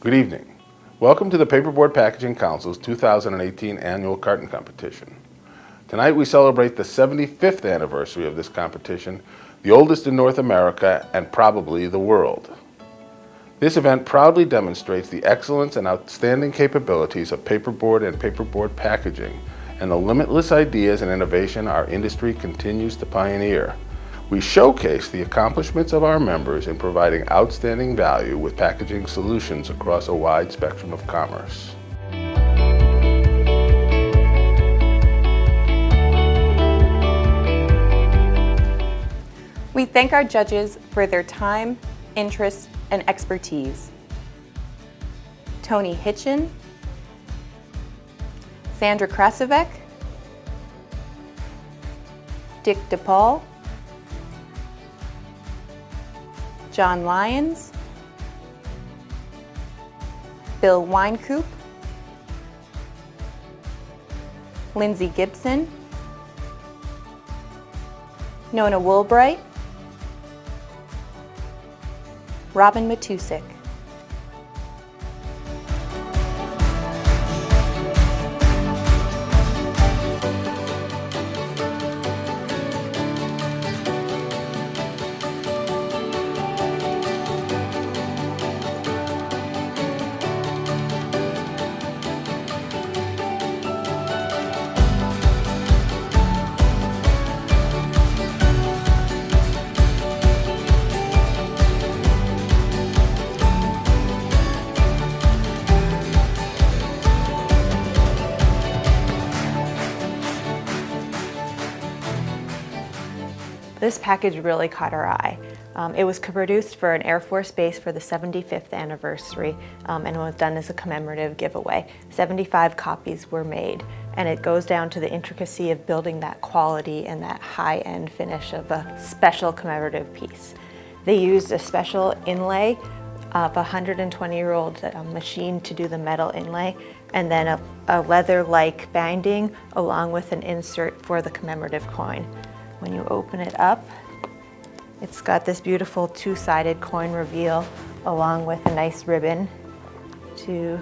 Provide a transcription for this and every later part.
Good evening. Welcome to the Paperboard Packaging Council's 2018 Annual Carton Competition. Tonight we celebrate the 75th anniversary of this competition, the oldest in North America and probably the world. This event proudly demonstrates the excellence and outstanding capabilities of paperboard and paperboard packaging and the limitless ideas and innovation our industry continues to pioneer. We showcase the accomplishments of our members in providing outstanding value with packaging solutions across a wide spectrum of commerce. We thank our judges for their time, interest, and expertise. Tony Hitchin, Sandra Krasovec, Dick DePaul, John Lyons, Bill Weinkoop, Lindsay Gibson, Nona Woolbright, Robin Matusik. This package really caught our eye. It was produced for an Air Force base for the 75th anniversary and was done as a commemorative giveaway. 75 copies were made, and it goes down to the intricacy of building that quality and that high-end finish of a special commemorative piece. They used a special inlay of a 120-year-old machine to do the metal inlay, and then a leather-like binding along with an insert for the commemorative coin. When you open it up, it's got this beautiful two-sided coin reveal along with a nice ribbon to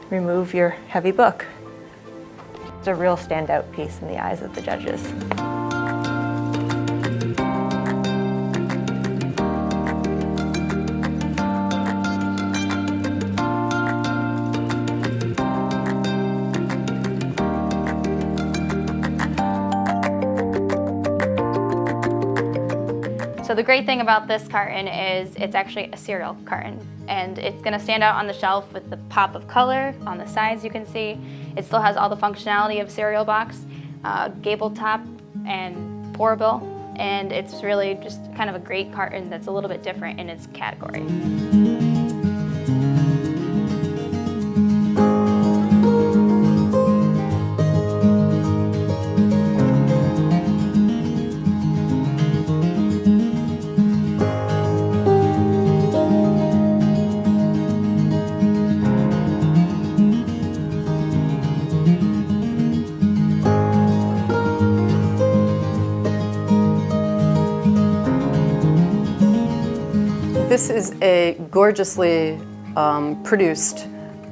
remove your heavy book. It's a real standout piece in the eyes of the judges. So the great thing about this carton is it's actually a cereal carton, and it's going to stand out on the shelf with the pop of color on the sides. You can see it still has all the functionality of cereal box, gable top, and pour bill, and it's really just kind of a great carton that's a little bit different in its category. This is a gorgeously produced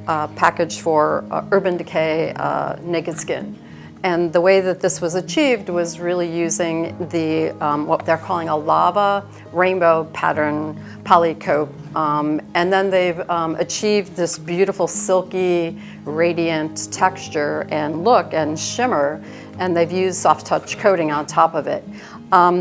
package for Urban Decay Naked Skin. And the way that this was achieved was really using the what they're calling a lava rainbow pattern polycoat. And then they've achieved this beautiful silky, radiant texture and look and shimmer, and they've used soft touch coating on top of it.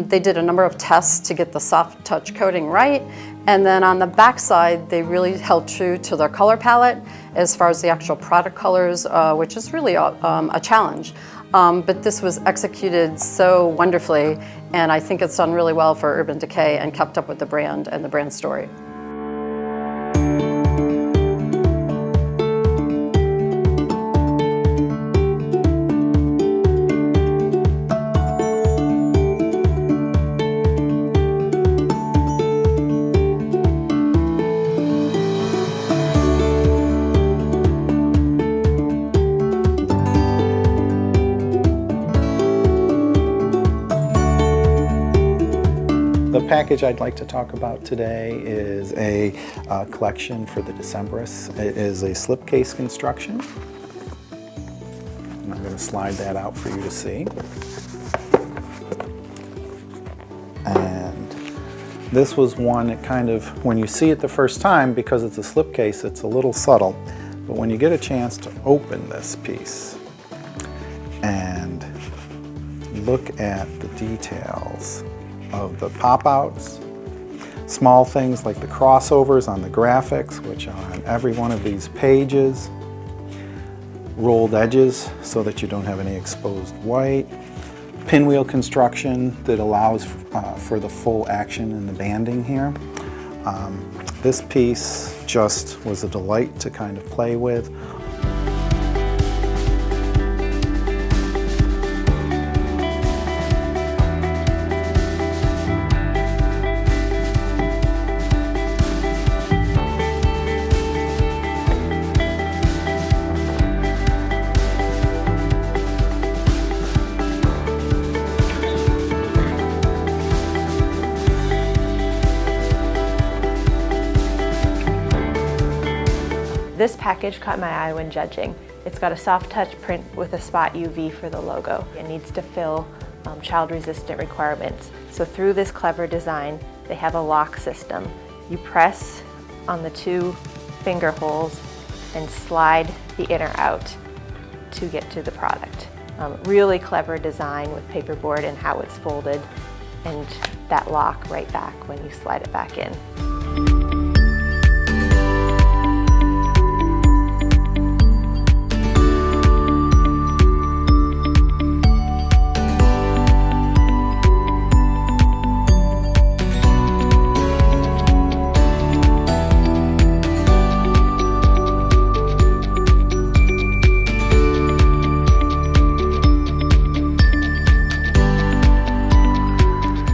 They did a number of tests to get the soft touch coating right, and then on the back side they really held true to their color palette as far as the actual product colors, which is really a challenge. But this was executed so wonderfully, and I think it's done really well for Urban Decay and kept up with the brand and the brand story. The package I'd like to talk about today is a collection for the Decemberists. It is a slipcase construction. And I'm going to slide that out for you to see. And this was one that kind of, when you see it the first time, because it's a slipcase, it's a little subtle. But when you get a chance to open this piece and look at the details of the pop-outs, small things like the crossovers on the graphics, which are on every one of these pages, rolled edges so that you don't have any exposed white, pinwheel construction that allows for the full action in the banding here. This piece just was a delight to kind of play with. This package caught my eye when judging. It's got a soft touch print with a spot UV for the logo. It needs to fill child resistant requirements. So through this clever design, they have a lock system. You press on the 2 finger holes and slide the inner out to get to the product. Really clever design with paperboard and how it's folded, and that lock right back when you slide it back in.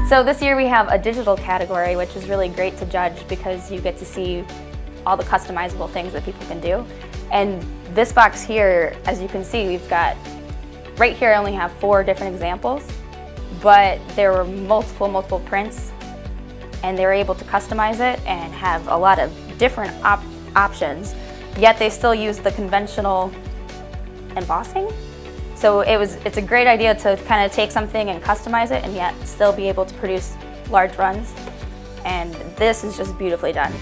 So this year we have a digital category, which is really great to judge because you get to see all the customizable things that people can do. And this box here, as you can see, we've got, right here I only have 4 different examples, but there were multiple prints, and they were able to customize it and have a lot of different options, yet they still use the conventional embossing. So it's a great idea to kind of take something and customize it and yet still be able to produce large runs. And this is just beautifully done.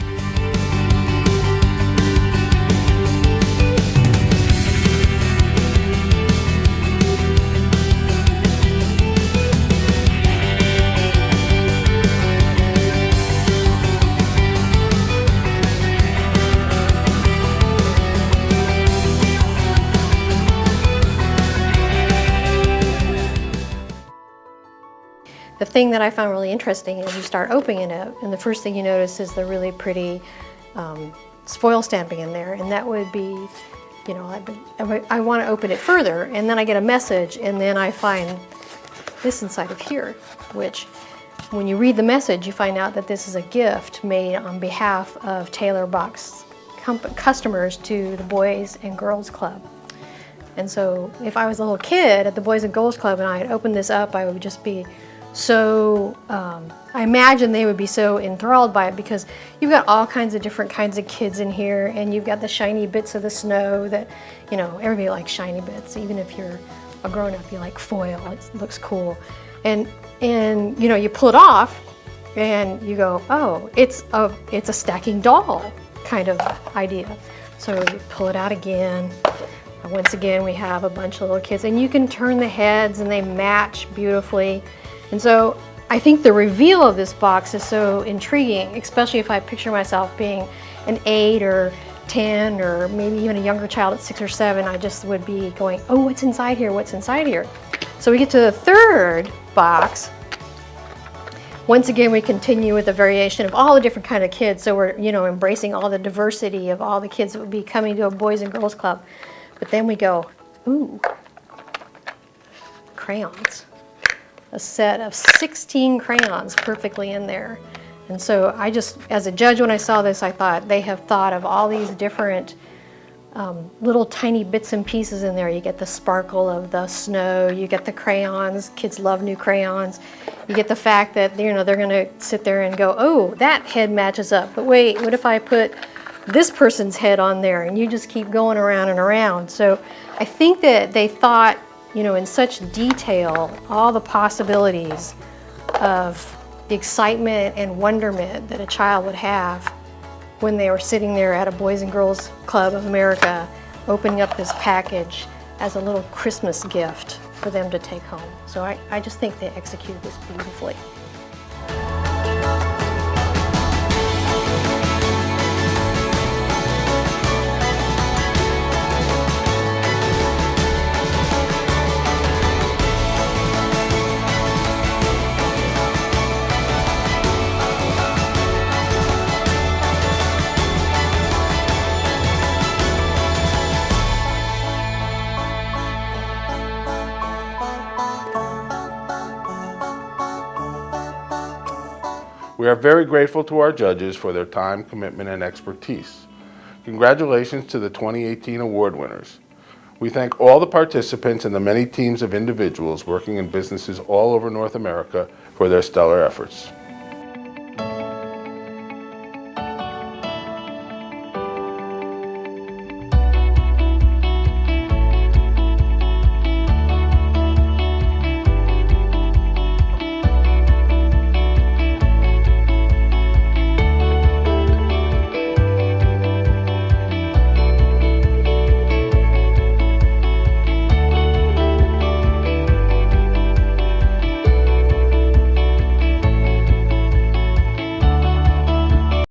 The thing that I found really interesting is you start opening it, and the first thing you notice is the really pretty foil stamping in there, and that would be, you know, I want to open it further, and then I get a message, and then I find this inside of here, which when you read the message, you find out that this is a gift made on behalf of Taylor Box customers to the Boys and Girls Club. And so if I was a little kid at the Boys and Girls Club and I had opened this up, I would just be so, I imagine they would be so enthralled by it because you've got all kinds of different kinds of kids in here, and you've got the shiny bits of the snow that, you know, everybody likes shiny bits. Even if you're a grown-up, you like foil, it looks cool. And you know, you pull it off and you go, oh, it's a stacking doll kind of idea. So you pull it out again. Once again, we have a bunch of little kids, and you can turn the heads and they match beautifully. And so I think the reveal of this box is so intriguing, especially if I picture myself being an 8 or 10 or maybe even a younger child at 6 or 7. I just would be going, oh, what's inside here? What's inside here? So we get to the third box. Once again, we continue with the variation of all the different kind of kids. So we're, you know, embracing all the diversity of all the kids that would be coming to a Boys and Girls Club. But then we go, ooh, crayons. A set of 16 crayons perfectly in there. And so I just, as a judge, when I saw this, I thought they have thought of all these different little tiny bits and pieces in there. You get the sparkle of the snow, you get the crayons, kids love new crayons. You get the fact that, you know, they're gonna sit there and go, oh, that head matches up, but wait, what if I put this person's head on there? And you just keep going around and around. So I think that they thought, you know, in such detail, all the possibilities of the excitement and wonderment that a child would have when they were sitting there at a Boys and Girls Club of America, opening up this package as a little Christmas gift for them to take home. So I just think they executed this beautifully. We are very grateful to our judges for their time, commitment, and expertise. Congratulations to the 2018 award winners. We thank all the participants and the many teams of individuals working in businesses all over North America for their stellar efforts.